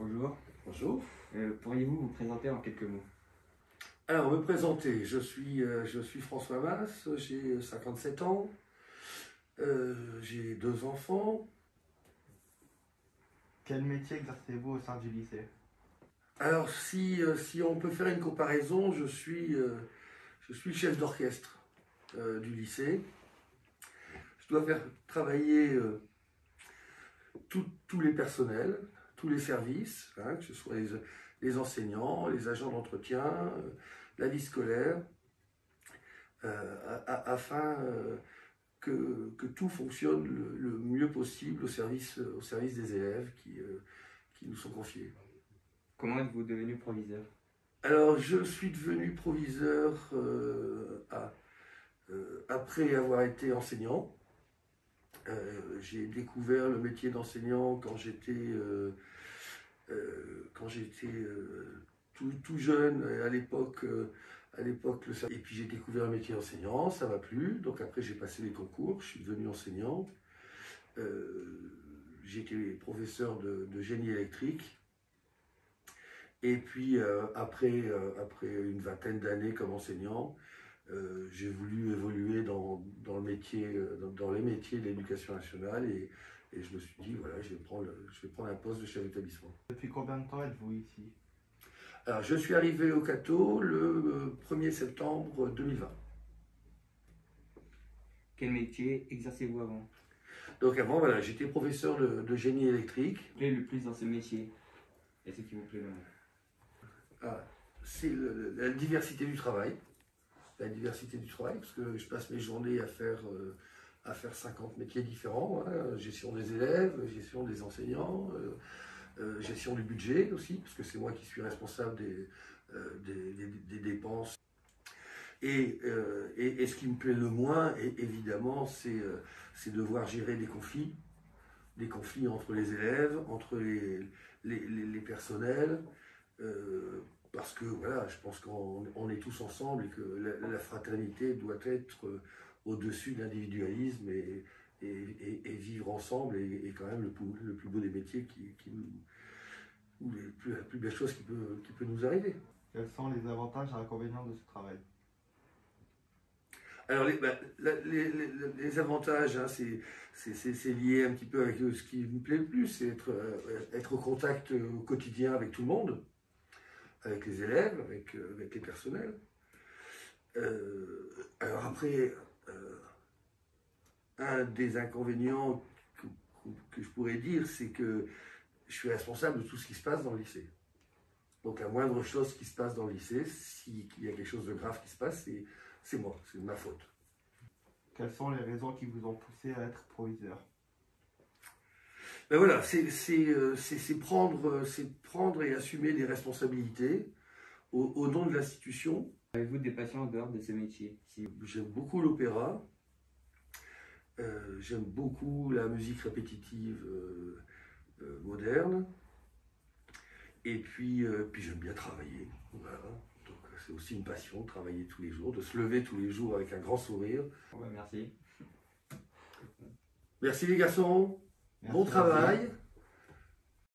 Bonjour. Bonjour. Pourriez-vous vous présenter en quelques mots? Alors, me présenter, je suis François Masse, j'ai 57 ans, j'ai 2 enfants. Quel métier exercez-vous au sein du lycée? Alors, si on peut faire une comparaison, je suis le chef d'orchestre du lycée. Je dois faire travailler tous les personnels, tous les services, hein, que ce soit les enseignants, les agents d'entretien, la vie scolaire, afin que tout fonctionne le mieux possible au service des élèves qui nous sont confiés. Comment êtes-vous devenu proviseur? Alors, je suis devenu proviseur après avoir été enseignant. J'ai découvert le métier d'enseignant quand j'étais tout jeune, à l'époque. Et puis j'ai découvert le métier d'enseignant, ça m'a plu. Donc après j'ai passé les concours, je suis devenu enseignant. J'ai été professeur de génie électrique. Et puis après une vingtaine d'années comme enseignant, j'ai voulu évoluer dans les métiers de l'éducation nationale et je me suis dit, voilà, je vais prendre un poste de chef d'établissement. Depuis combien de temps êtes-vous ici? Alors, je suis arrivé au Cateau le 1er septembre 2020. Quel métier exercez-vous avant? Donc avant, voilà, j'étais professeur de génie électrique. Vous plaît le plus dans ce métier et ce qui vous plaît le moins? C'est la diversité du travail. La diversité du travail, parce que je passe mes journées à faire 50 métiers différents, hein, gestion des élèves, gestion des enseignants, gestion du budget aussi, parce que c'est moi qui suis responsable des dépenses. Et ce qui me plaît le moins, évidemment, c'est devoir gérer des conflits entre les élèves, entre les personnels, parce que voilà, je pense qu'on est tous ensemble et que la fraternité doit être au-dessus de l'individualisme et vivre ensemble est quand même le plus beau des métiers ou la plus belle chose qui peut nous arriver. Quels sont les avantages et inconvénients de ce travail? Alors les avantages, hein, c'est lié un petit peu avec ce qui me plaît le plus, c'est être au contact au quotidien avec tout le monde, avec les élèves, avec les personnels. Alors après, un des inconvénients que je pourrais dire, c'est que je suis responsable de tout ce qui se passe dans le lycée. Donc la moindre chose qui se passe dans le lycée, s'il y a quelque chose de grave qui se passe, c'est moi, c'est de ma faute. Quelles sont les raisons qui vous ont poussé à être proviseur? Ben voilà, c'est prendre et assumer des responsabilités au nom de l'institution. Avez-vous des passions en dehors de ce métier? J'aime beaucoup l'opéra, j'aime beaucoup la musique répétitive moderne, et puis j'aime bien travailler. Voilà. Donc c'est aussi une passion de travailler tous les jours, de se lever tous les jours avec un grand sourire. Merci. Merci les garçons, Merci, bon travail.